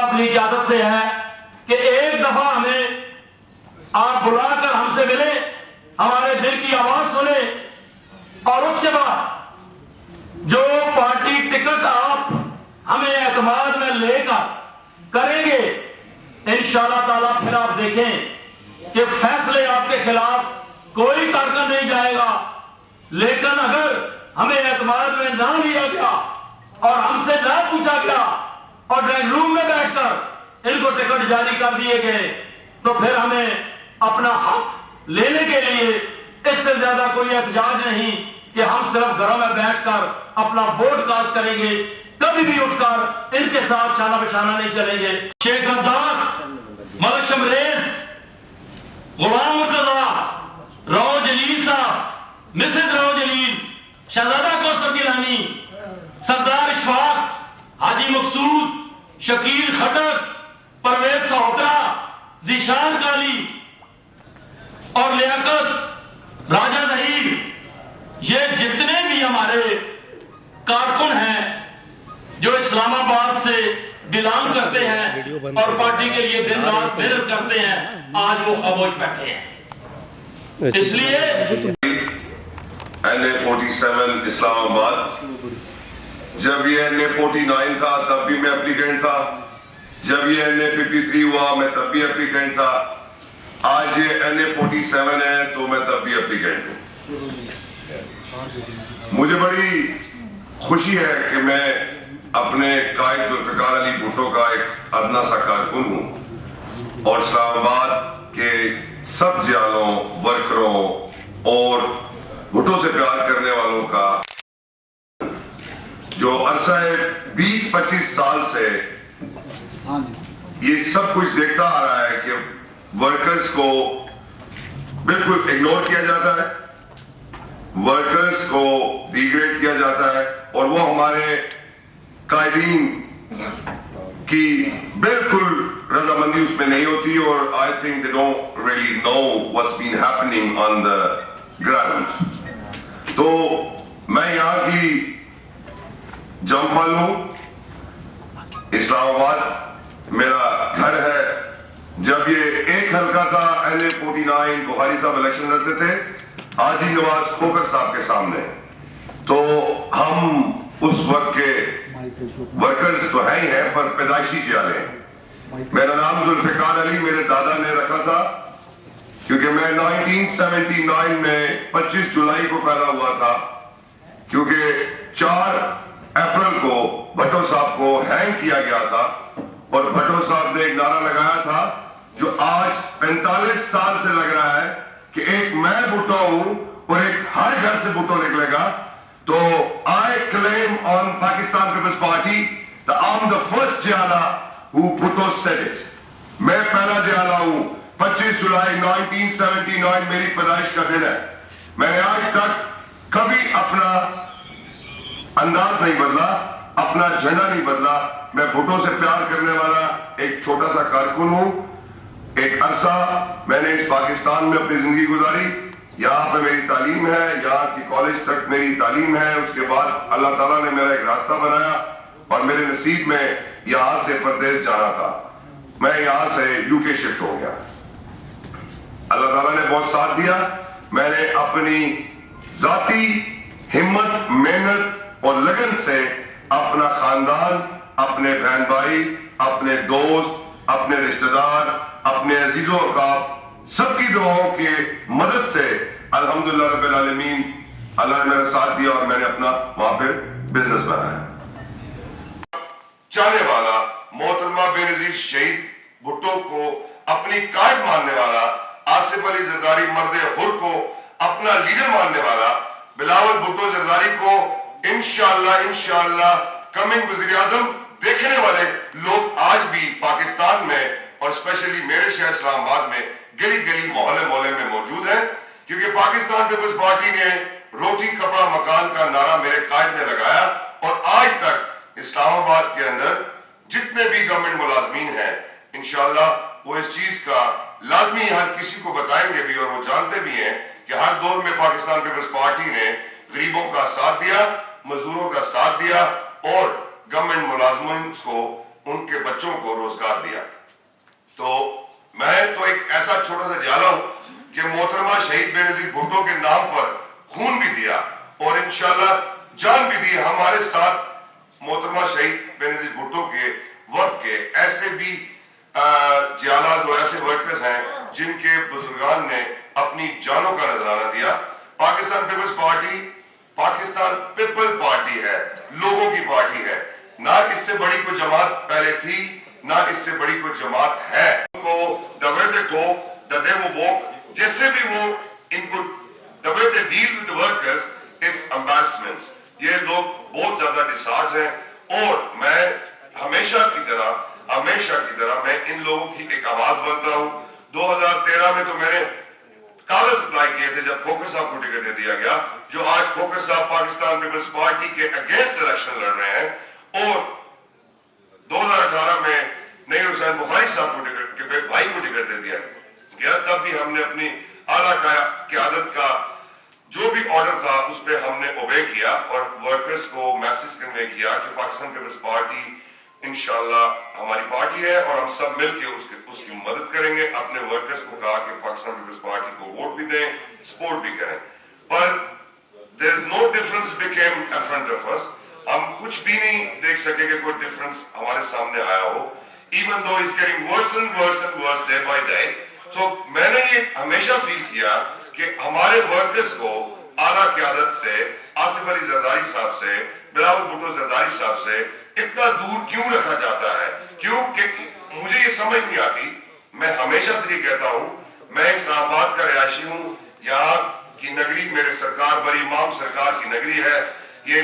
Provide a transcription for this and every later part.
اپنی قیادت سے ہے کہ ایک دفعہ ہمیں آپ بلا کر ہم سے ملیں، ہمارے دل کی آواز سنیں، اور اس کے بعد جو پارٹی ٹکٹ آپ ہمیں اعتماد میں لے کر کریں گے انشاءاللہ تعالیٰ پھر آپ دیکھیں کہ فیصلے آپ کے خلاف کوئی کارکن نہیں جائے گا۔ لیکن اگر ہمیں اعتماد میں نہ لیا گیا اور ہم سے نہ پوچھا گیا اور ڈرائنگ روم میں بیٹھ کر ان کو ٹکٹ جاری کر دیے گئے تو پھر ہمیں اپنا حق لینے کے لیے اس سے زیادہ کوئی احتجاج نہیں کہ ہم صرف گھروں میں بیٹھ کر اپنا ووٹ کاسٹ کریں گے، کبھی بھی اٹھ کر ان کے ساتھ شانہ بشانہ نہیں چلیں گے۔ شیخ رزاق، ملک شمریز، غلام مرتضی، رو جلیل صاحب، مسز رو جلیل، شہزادہ کوثر گیلانی، سردار اشفاق، حاجی مقصود، شکیل خٹک، پرویز سہوترا، ذیشان کالی اور لیاقت، راجہ ظہیر، یہ جتنے بھی ہمارے کارکن ہیں جو اسلام آباد سے بلانگ کرتے ہیں اور پارٹی کے لیے دن رات محنت کرتے ہیں، آج وہ خاموش بیٹھے ہیں۔ اس لیے NA47 اسلام آباد، جب یہ NA49 تھا تب بھی میں اپلیکینٹ تھا، جب یہ NA53 ہوا میں تب بھی اپلیکینٹ تھا، آج یہ NA47 ہے تو میں تب بھی اپلیکینٹ ہوں۔ مجھے بڑی خوشی ہے کہ میں اپنے قائد ذوالفقار علی بھٹو کا ایک ادنا سا کارکن ہوں اور اسلام آباد کے سب جیالوں، ورکروں اور بھٹو سے پیار کرنے والوں کا جو عرصہ 20-25 سال سے یہ سب کچھ دیکھتا آ رہا ہے کہ ورکرز کو بالکل اگنور کیا جاتا ہے، ورکرز کو ڈیگریڈ کیا جاتا ہے، اور وہ ہمارے قائدین کی بالکل رضامندی اس میں نہیں ہوتی، اور I think they don't really know what's been happening on the ground۔ تو میں یہاں کی جمپل ہوں، اسلام آباد میرا گھر ہے۔ جب یہ ایک حلقہ تھا NA49 بخاری صاحب الیکشن لڑتے تھے حاجی نواز کھوکر صاحب کے سامنے، تو ہم اس وقت کے ورکرز تو ہیں ہی ہیں پر پیدائشی جیالے ہیں۔ میرا نام ذوالفقار علی میرے دادا نے رکھا تھا کیونکہ میں 1979 میں 25 جولائی کو پیدا ہوا تھا، کیونکہ 4 اپریل کو بھٹو صاحب کو ہینگ کیا گیا تھا، اور بھٹو صاحب نے ایک نعرہ لگایا تھا جو آج 45 سال سے لگ رہا ہے کہ ایک میں بھٹو ہوں اور ایک ہر گھر سے بھٹو نکلے گا۔ تو I claim on Pakistan People's Party that I'm the first جیالہ who Bhutto said it۔ میں پہلا جیالہ ہوں۔ 25 جولائی 1979 میری پیدائش کا دن ہے۔ میں نے آج تک کبھی اپنا انداز نہیں بدلا، اپنا جھنڈا نہیں بدلا۔ میں بھٹو سے پیار کرنے والا ایک چھوٹا سا کارکن ہوں۔ ایک عرصہ میں نے اس پاکستان میں اپنی زندگی گزاری، یہاں پہ میری تعلیم ہے، یہاں کی کالج تک میری تعلیم ہے۔ اس کے بعد اللہ تعالیٰ نے میرا ایک راستہ بنایا اور میرے نصیب میں یہاں سے پردیس جانا تھا، میں یہاں سے UK شفٹ ہو گیا۔ اللہ تعالیٰ نے بہت ساتھ دیا۔ میں نے اپنی ذاتی ہمت، محنت اور لگن سے اپنا خاندان، اپنے بہن بھائی، اپنے دوست، اپنے رشتہ دار، اپنے عزیز و احباب سب کی دعاؤں کے مدد سے الحمدللہ رب العالمین اللہ نے میرا ساتھ دیا اور میں نے اپنا وہاں پہ بزنس بنایا۔ چاہنے والا محترمہ بے نظیر شہید بھٹو کو اپنی قائد ماننے والا، آصف علی زرداری مرد حر کو اپنا لیڈر ماننے والا، بلاول بھٹو زرداری کو انشاءاللہ کمنگ وزیر اعظم دیکھنے والے لوگ آج بھی پاکستان میں اور اسپیشلی میرے شہر اسلام آباد میں گلی گلی محلے میں موجود ہیں، کیونکہ پاکستان پیپلز پارٹی نے روٹی کپڑا مکان کا نعرہ میرے قائد نے لگایا، اور آج تک اسلام آباد کے اندر جتنے بھی گورنمنٹ ملازمین ہیں انشاءاللہ وہ اس چیز کا لازمی ہر کسی کو بتائیں گے بھی، اور وہ جانتے بھی ہیں کہ ہر دور میں پاکستان پیپلز پارٹی نے غریبوں کا ساتھ دیا، مزدوروں کا ساتھ دیا اور گورنمنٹ ملازمین کو ان کے بچوں کو روزگار دیا. تو میں تو ایک ایسا چھوٹا سا جالا ہوں کہ محترمہ شہید بے نظیر بھٹو کے نام پر خون بھی دیا اور انشاءاللہ جان بھی دی. ہمارے ساتھ محترمہ شہید بے نظیر بھٹو کے وقت کے ایسے بھی جیالات اور ایسے ورکرز ہیں جن کے بزرگان نے اپنی جانوں کا نذرانہ دیا. پاکستان پیپلز پارٹی پاکستان پیپل پارٹی ہے, لوگوں کی پارٹی ہے. نہ اس سے بڑی کوئی جماعت پہلے تھی, نہ اس سے بڑی کوئی جماعت ہے. کو the way they talk, the way they walk, جیسے بھی وہ ان کو the way they deal with the workers is embarrassment. یہ لوگ بہت زیادہ ڈسارج ہیں اور میں ہمیشہ کی طرح میں ان لوگوں کی ایک آواز بنتا ہوں. 2013 میں تو میں نے کاغذ اپلائی کیے تھے جب کھوکھر صاحب کو ٹکٹ دے دیا گیا, جو آج کھوکھر صاحب پاکستان پیپلز پارٹی کے اگینسٹ الیکشن لڑ رہے ہیں. اور 2018 میں نیر حسین بخاری صاحب کو ٹکٹ کے بھائی کو ٹکٹ دے دیا گیا. تب بھی ہم نے اپنی اعلیٰ قیادت کا جو بھی آرڈر تھا اس پہ ہم نے اوبے کیا اور ورکرز کو میسج کنوے کیا کہ پاکستان پیپلز پارٹی انشاءاللہ ہماری پارٹی ہے اور ہم سب مل کے اس کی مدد کریں گے. اپنے ورکرز کو کہا کہ پاکستان پیپلز پارٹی کو ووٹ بھی دیں, سپورٹ بھی کریں. پر there is no difference became in front of us. ہم کچھ بھی نہیں دیکھ سکے کہ کوئی ڈفرنس ہمارے سامنے آیا ہو. even though it's getting worse and worse and worse day by day. So میں نے یہ ہمیشہ فیل کیا کہ ہمارے ورکرز کو اعلیٰ قیادت سے, آصف علی زرداری صاحب سے, بلاول بھٹو زرداری صاحب سے اتنا دور کیوں رکھا جاتا ہے. کیوں کہ مجھے یہ سمجھ نہیں آتی. میں ہمیشہ سے یہ کہتا ہوں, میں اسلام آباد کا رہائشی ہوں, یہاں کی نگری میرے سرکار بری امام سرکار کی نگری ہے. یہ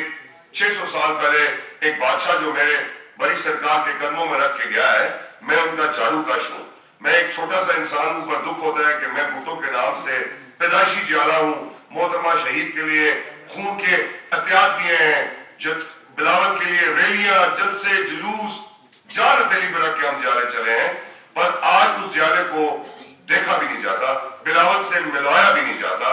600 سال پہلے ایک بادشاہ جو میرے بڑی سرکار کے قدموں میں رکھ کے گیا ہے, میں ان کا جھاڑو کش ہوں. میں ایک چھوٹا سا انسان ہوں, پر دکھ ہوتا ہے کہ میں بھٹو کے نام سے پیدائشی جیالہ ہوں. محترمہ شہید کے لیے خون کے عطیات دیے ہیں, بلاول کے لیے ریلیاں, جلسے, جلوس, جان ہتھیلی پہ رکھ کے ہم جیالے چلے ہیں. پر آج اس جیالے کو دیکھا بھی نہیں جاتا, بلاول سے ملوایا بھی نہیں جاتا,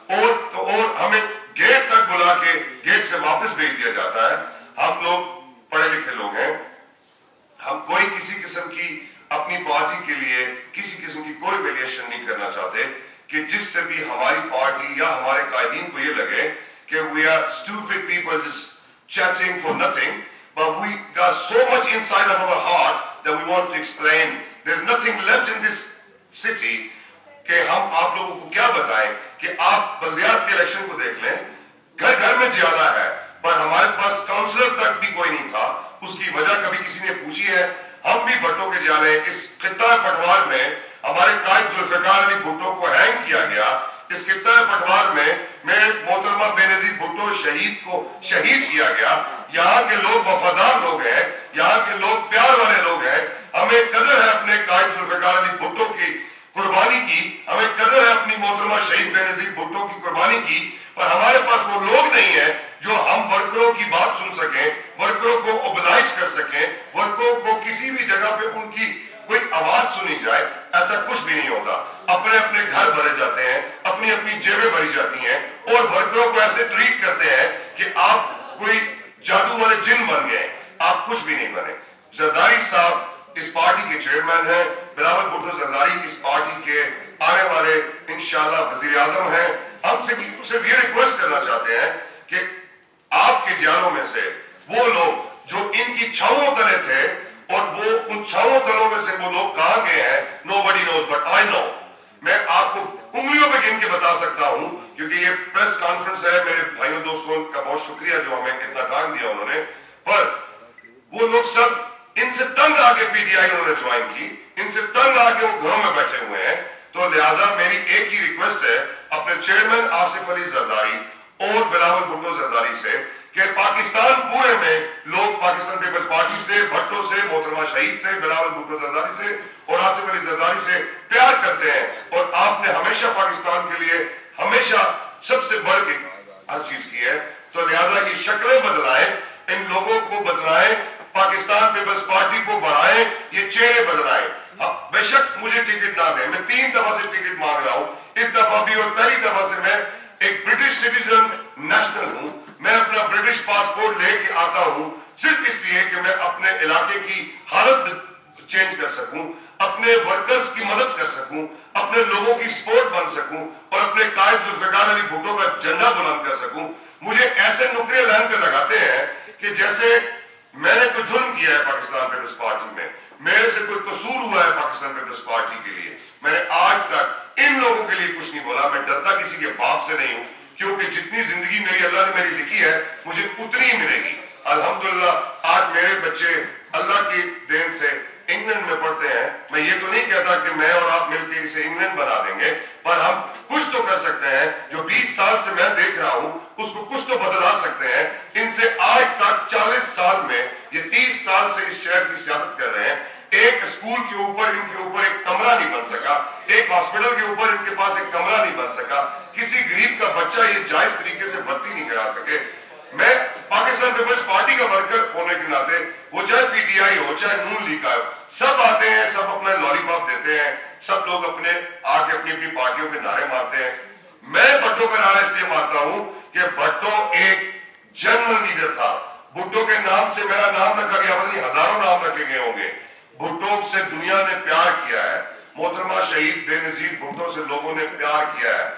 اور ہمیں گیٹ تک بلا کے گیٹ سے واپس بھیج دیا جاتا ہے. ہم لوگ پڑھے لکھے لوگ ہیں, ہم کوئی کسی قسم کی اپنی پارٹی کے لیے کسی قسم کی کوئی ویلیشن نہیں کرنا چاہتے کہ جس سے بھی ہماری پارٹی یا ہمارے قائدین کو یہ لگے کہ we are stupid people just chatting for nothing, but we got so much inside of our heart that we want to explain. There's nothing left in this city کہ ہم آپ لوگوں کو کیا بتائیں کہ آپ بلدیات کے الیکشن کو دیکھ لیں, گھر گھر میں جیالہ ہے, پر ہمارے پاس کاؤنسلر تک بھی کوئی نہیں تھا. اس کی وجہ کبھی کسی نے پوچھی ہے؟ ہم بھی بھٹو کے جیالے. اس خطہ پٹوار میں ہمارے قائد ذوالفقار علی بھٹو کو ہینگ کیا گیا. اس خطہ پٹوار میں محترمہ بے نظیر بھٹو شہید کو شہید کیا گیا. یہاں کے لوگ وفادار لوگ ہیں, یہاں کے لوگ پیار والے لوگ ہیں. ہمیں قدر ہے اپنے قائد ذوالفقار علی بھٹو کی قربانی کی, ہمیں قدر ہے اپنی محترمہ شہید بے نظیر بھٹو کی قربانی کی. پر ہمارے پاس وہ لوگ نہیں ہیں جو ہم ورکروں کی بات سن سکیں, ورکروں کو اوبلائز کر سکیں, ورکروں کو کسی بھی جگہ پہ ان کی کوئی آواز سنی جائے. ایسا کچھ بھی نہیں ہوتا. اپنے اپنے گھر بھرے جاتے ہیں, اپنی اپنی جیبیں بھری جاتی ہیں, اور ورکروں کو ایسے ٹریٹ کرتے ہیں کہ آپ کوئی جادو والے جن بن گئے. آپ کچھ بھی نہیں بنے. زرداری صاحب اس پارٹی کے چیئرمین ہیں, بلاول بھٹو زرداری اس پارٹی کے آنے والے انشاءاللہ وزیر اعظم ہیں. ہم صرف یہ ریکویسٹ کرنا چاہتے ہیں کہ آپ کے جیالوں میں سے وہ لوگ جو ان کی چھاؤں تلے تھے, اور وہ ان چھاؤں تلوں میں سے وہ لوگ کہاں گئے ہیں, nobody knows but I know. میں آپ کو انگلیوں پہ گن کے بتا سکتا ہوں, کیونکہ یہ پریس کانفرنس ہے. میرے بھائیوں دوستوں کا بہت شکریہ جو ہمیں اتنا ٹائم دیا انہوں نے. پر وہ لوگ سب ان سے تنگ آ کے پی ٹی آئی انہوں نے جوائن کی, ان سے تنگ آ کے وہ گھروں میں بیٹھے ہوئے ہیں. تو لہٰذا میری ایک ہی ریکویسٹ ہے اپنے چیئرمین آصف علی زرداری اور بلاول بھٹو زرداری سے کہ پاکستان پورے میں لوگ پاکستان پیپلز پارٹی سے, بھٹو سے, محترمہ شہید سے, بلاول بھٹو زرداری سے اور آصف علی زرداری سے پیار کرتے ہیں, اور آپ نے ہمیشہ پاکستان کے لیے ہمیشہ سب سے بڑھ کے ہر چیز کی ہے. تو لہٰذا یہ شکلیں بدلائیں, ان لوگوں کو بدلائیں, پاکستان پیپلز پارٹی کو بڑھائیں, یہ چہرے بدلائیں. بے شک مجھے ٹکٹ نہ دیں, میں 3 دفعہ سے ٹکٹ مانگ رہا ہوں, اس دفعہ بھی, اور پہلی دفعہ سے میں ایک برٹش سٹیزن نیشنل ہوں. میں اپنا برٹش پاسپورٹ لے کے آتا ہوں صرف اس لیے کہ کہ میں اپنے علاقے کی حالت چینج کر سکوں, اپنے ورکرز کی مدد کر سکوں, اپنے لوگوں کی سپورٹ بن سکوں اور اپنے قائد ذوالفقار علی بھٹو کا جھنڈا بلند کر سکوں. مجھے ایسے نکرے لائن پہ لگاتے ہیں کہ جیسے میں نے کوئی جرم کیا ہے پاکستان پیپلز پارٹی میں, میرے سے کوئی قصور ہوا ہے پاکستان پیپلز پارٹی کے لیے. میں نے آج تک ان لوگوں کے لیے کچھ نہیں بولا. میں ڈرتا کسی کے باپ سے نہیں ہوں, کیونکہ جتنی زندگی میری اللہ نے میری لکھی ہے مجھے اتنی ہی ملے گی. الحمدللہ آج میرے بچے اللہ کی دین سے انگلینڈ میں پڑھتے ہیں. میں یہ تو نہیں کہتا کہ میں اور آپ مل کے اسے انگلینڈ بنا دیں گے, پر ہم کچھ تو کر سکتے ہیں. جو 20 سال سے میں دیکھ رہا ہوں اس کو کچھ تو بدلا سکتے ہیں. ان سے آج تک 40 سال میں یہ 30 سال سے اس شہر کی سیاست کر رہے ہیں. ایک اسکول کے اوپر ان کے اوپر ایک کمرہ نہیں بن سکا, ایک ہاسپٹل کے اوپر ان کے پاس ایک کمرہ نہیں بن سکا, کسی غریب کا بچہ یہ جائز طریقے سے بھرتی نہیں کرا سکے. میں پاکستان پیپلز پارٹی کا ورکر ہونے کے ناطے, وہ چاہے پی ٹی آئی ہو چاہے نون لیگ کا ہو, سب آتے ہیں, سب اپنا لالی پاپ دیتے ہیں, سب لوگ اپنے آ کے اپنی اپنی پارٹیوں کے نعرے مارتے ہیں. میں بھٹو کا نعرہ اس لیے مارتا ہوں کہ بھٹو ایک جنرل لیڈر تھا. بھٹو کے نام سے میرا نام رکھا گیا, پتہ نہیں ہزاروں نام رکھے گئے ہوں گے. بھٹو سے دنیا نے پیار کیا ہے. محترمہ شہید بے نظیر بھٹو سے لوگوں نے پیار کیا ہے.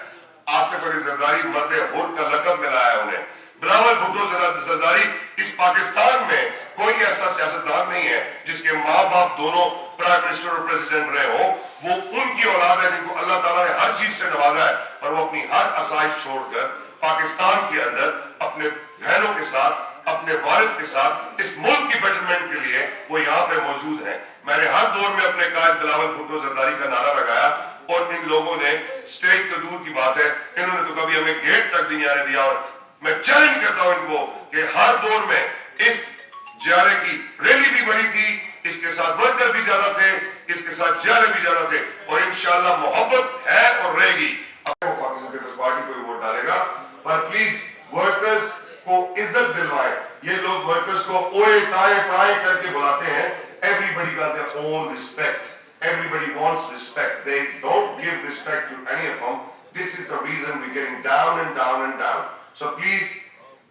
آصف علی زرداری مرد حر کا لقب ملا ہے انہیں. بلاول بھٹو زرداری, اس پاکستان میں کوئی ایسا سیاستدان نہیں ہے جس کے ماں باپ دونوں پرائم منسٹر اور پریزیڈنٹ رہے ہوں. وہ ان کی اولاد ہے جن کو اللہ تعالیٰ نے ہر چیز سے نوازا ہے, اور وہ اپنی ہر آسائش چھوڑ کر پاکستان کے اندر اپنے بہنوں کے ساتھ, اپنے والد کے ساتھ, اس ملک کی بیٹرمنٹ کے لیے وہ یہاں پہ موجود ہیں. میں نے ہر دور میں اپنے قائد بلاول بھٹو زرداری کا نعرہ لگایا, اور ان لوگوں نے اسٹیج تو دور کی بات ہے, انہوں نے تو کبھی ہمیں گیٹ تک بھی نہیں آنے دیا. اور میں چیلنج کرتا ہوں ان کو کہ ہر دور میں اس جیالے کی ریلی بھی بڑی تھی, اس کے ساتھ ورکر بھی زیادہ تھے, اس کے ساتھ جیالے بھی زیادہ تھے, اور انشاءاللہ محبت ہے اور رہے گی. اب وہ پاکستان پیپلز پارٹی کو ہی ووٹ ڈالے گا, پر پلیز ورکرز کو عزت دلوائیں. یہ لوگ ورکرز کو اوئے ٹائے ٹائے کر کے بلاتے ہیں. Everybody got their own respect. Everybody wants respect. They don't give respect to any of them. This is the reason we're getting down and down and down. So please,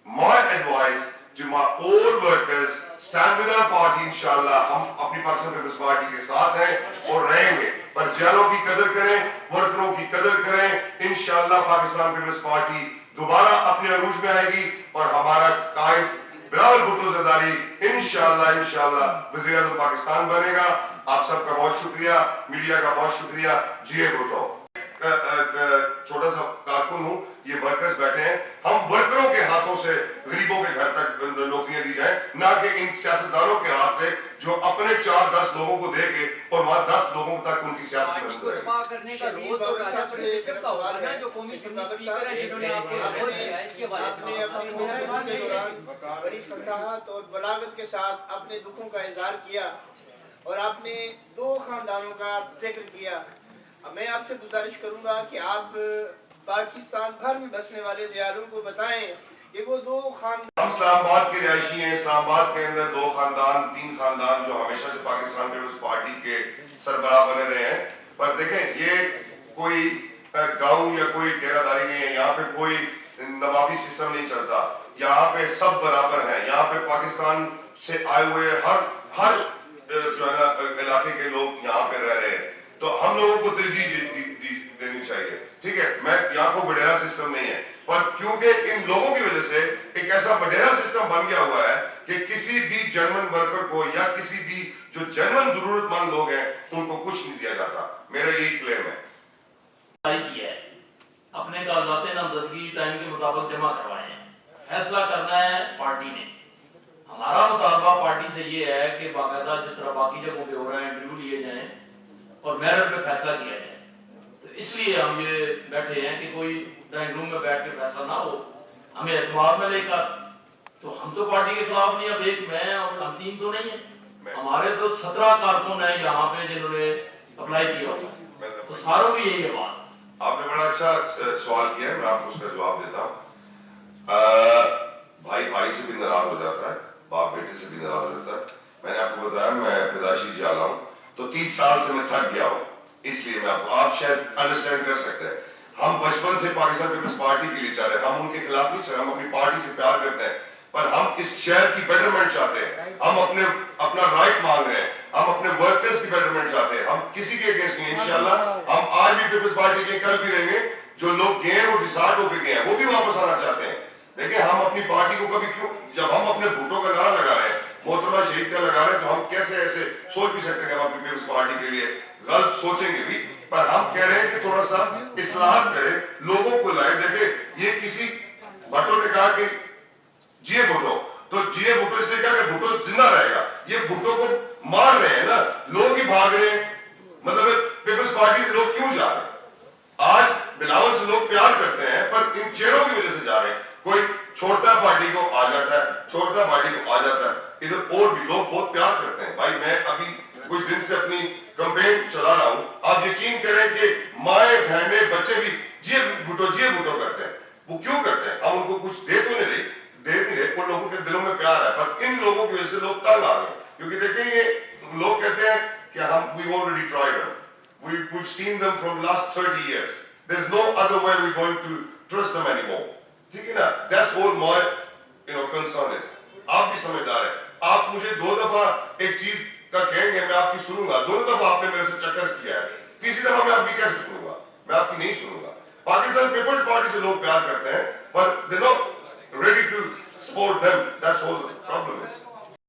my advice to my old workers, stand with our party inshallah. ہم اپنی Pakistan Peoples party کے ساتھ ہیں اور رہیں گے, پر جیلوں کی قدر کریں, ورکروں کی قدر کریں. انشاءاللہ پاکستان پیپلز پارٹی دوبارہ اپنے عروج میں آئے گی, اور ہمارا قائد بلاول بھٹو زرداری انشاءاللہ وزیر اعظم پاکستان بنے گا. آپ سب کا بہت شکریہ, میڈیا کا بہت شکریہ. جی اے بھٹو چھوٹا سا کارکن ہوں, یہ ورکرز بیٹھے ہیں, ہم ورکروں کے ہاتھوں سے غریبوں کے گھر تک نوکریاں دی جائیں, نہ کہ ان سیاستدانوں کے ہاتھ سے جو اپنے 4-10 لوگوں کو دے کے اور وہاں 10 لوگوں تک ان کی سیاست میں کرنے کا رول تو راجہ پردیشم کا ہوگا نا, جو قومی اسمبلی اسپیکر ہیں جنہوں نے آپ کو رول دیا ہے, اس کے بارے میں بڑی فصاحت اور بلاغت کے ساتھ اپنے دکھوں کا اظہار کیا, اور آپ نے 2 خاندانوں کا ذکر کیا. میں آپ سے گزارش کروں گا کہ آپ پاکستان بھر میں بسنے والے دیالوں کو بتائیں کہ وہ 2 خاندان. ہم اسلام آباد کے رہائشی ہیں. اسلام آباد کے اندر 2 خاندان 3 خاندان جو ہمیشہ سے پاکستان پیپلز پارٹی کے سربراہ بنے رہے ہیں. پر دیکھیں, یہ کوئی گاؤں یا کوئی ڈیرہ داری نہیں ہے, یہاں پہ کوئی نوابی سسٹم نہیں چلتا. یہاں پہ سب برابر ہیں. یہاں پہ پاکستان سے آئے ہوئے ہر جو ہے نا علاقے کے لوگ یہاں پہ رہ رہے ہیں, تو ہم لوگوں کو ترجیح دینی چاہیے. ٹھیک ہے, میں یہاں کو وڈیرا سسٹم نہیں ہے, پر کیونکہ ان لوگوں کی وجہ سے ایک ایسا وڈیرا سسٹم بن گیا ہوا ہے کہ کسی بھی جرمن ورکر کو یا کسی بھی جو جرمن ضرورت مند لوگ ہیں ان کو کچھ نہیں دیا جاتا. میرا یہی کلیم ہے. اپنے کاغذات نامزدگی ٹائم کے مطابق جمع کروائے ہیں. فیصلہ کرنا ہے پارٹی نے. ہمارا مطالبہ پارٹی سے یہ ہے کہ باقاعدہ جس طرح باقی جگہوں پہ ہو رہے ہیں انٹرویو لیے جائیں اور میرٹ پہ فیصلہ کیا جائے. تو اس لیے ہم یہ بیٹھے ہیں کہ کوئی ڈرائنگ روم میں بیٹھ کے فیصلہ نہ ہو, ہمیں اعتماد میں لے کر. تو ہم تو پارٹی کے خلاف نہیں, اب ایک میں اور ہم 3 تو نہیں ہیں, ہمارے تو 17 کارکن ہیں یہاں پہ جنہوں نے اپلائی کیا ہوا ہے, تو ساروں کی یہی ہے بات. آپ نے بڑا اچھا سوال کیا ہے, میں آپ کو اس کا جواب دیتا ہوں. بھائی بھائی سے بھی ناراض ہو جاتا ہے, باپ بیٹے سے بھی ناراض ہو جاتا ہے. میں نے آپ کو بتایا میں پیدائشی جالا ہوں, تو 30 سال سے میں تھک گیا ہوں, اس لیے میں آپ شاید انڈرسٹینڈ کر سکتے ہیں. ہم بچپن سے پاکستان پیپلز پارٹی کے لیے چل رہے ہیں, ہم ان کے خلاف نہیں چل رہے, ہم اپنی پارٹی سے پیار کرتے ہیں. پر ہم اس شہر کی بیٹرمنٹ چاہتے ہیں, ہم اپنا رائٹ مانگ رہے ہیں, ہم اپنے ورکرز کی بیٹرمنٹ چاہتے ہیں, ہم کسی کے اگینسٹ نہیں. انشاءاللہ ہم آج بھی پیپلز پارٹی کے کل بھی رہیں گے. جو لوگ گئے ہیں وہ ڈسارٹ ہو کے گئے ہیں, وہ بھی واپس آنا چاہتے ہیں. دیکھیں ہم اپنی پارٹی کو کبھی کیوں, جب ہم اپنے بھٹو کا نعرہ لگا رہے ہیں, محترمہ شہید کا لگا رہے ہیں, تو ہم کیسے ایسے سوچ بھی سکتے ہیں کہ ہم اپنی پیپلز پارٹی کے لیے غلط سوچیں گے بھی, پر ہم کہہ رہے ہیں کہ تھوڑا سا اصلاحات کریں, لوگوں کو لائیں. دیکھیں یہ کسی بھٹو نے کہا کہ جیے بھٹو, تو جیے بھٹو اس نے کہا کہ بھٹو زندہ رہے گا. یہ بھٹو کو مار رہے ہیں نا, لوگ ہی بھاگ رہے ہیں. مطلب پیپلز پارٹی سے لوگ کیوں جا رہے ہیں؟ آج بلاول سے لوگ پیار کرتے ہیں پر ان چہروں کی وجہ سے جا رہے ہیں. کوئی چھوڑتا ہے پارٹی کو آ جاتا ہے, چھوڑتا پارٹی کو آ جاتا ہے. ادھر اور بھی لوگ بہت پیار کرتے ہیں. بھائی میں ابھی کچھ دن سے اپنی کمپین چلا رہا ہوں, آپ یقین کریں کہ مائیں بہنیں بچے بھی جیے بھٹو کرتے ہیں. وہ کیوں کرتے ہیں؟ ہم ان کو کچھ دے تو نہیں رہے, ان لوگوں کے دلوں میں پیار ہے, پر ان لوگوں کی وجہ سے لوگ تنگ آ گئے. کیونکہ دیکھیں یہ لوگ کہتے ہیں کہ ہم we already tried them. We've seen them from last 30 years. There's no other way we're going to trust them anymore. ٹھیک ہے نا, that's all my concern is. آپ بھی سمجھدار ہیں, آپ مجھے 2 دفعہ ایک چیز کا کہیں گے, میں آپ کی سنوں گا. 2 دفعہ آپ نے میرے سے چکر کیا ہے, تیسری دفعہ میں آپ کی کیسے سنوں گا؟ میں آپ کی نہیں سنوں گا. پاکستان پیپلز پارٹی سے لوگ پیار کرتے ہیں, پر they're not ready to support them. That's all the problem is.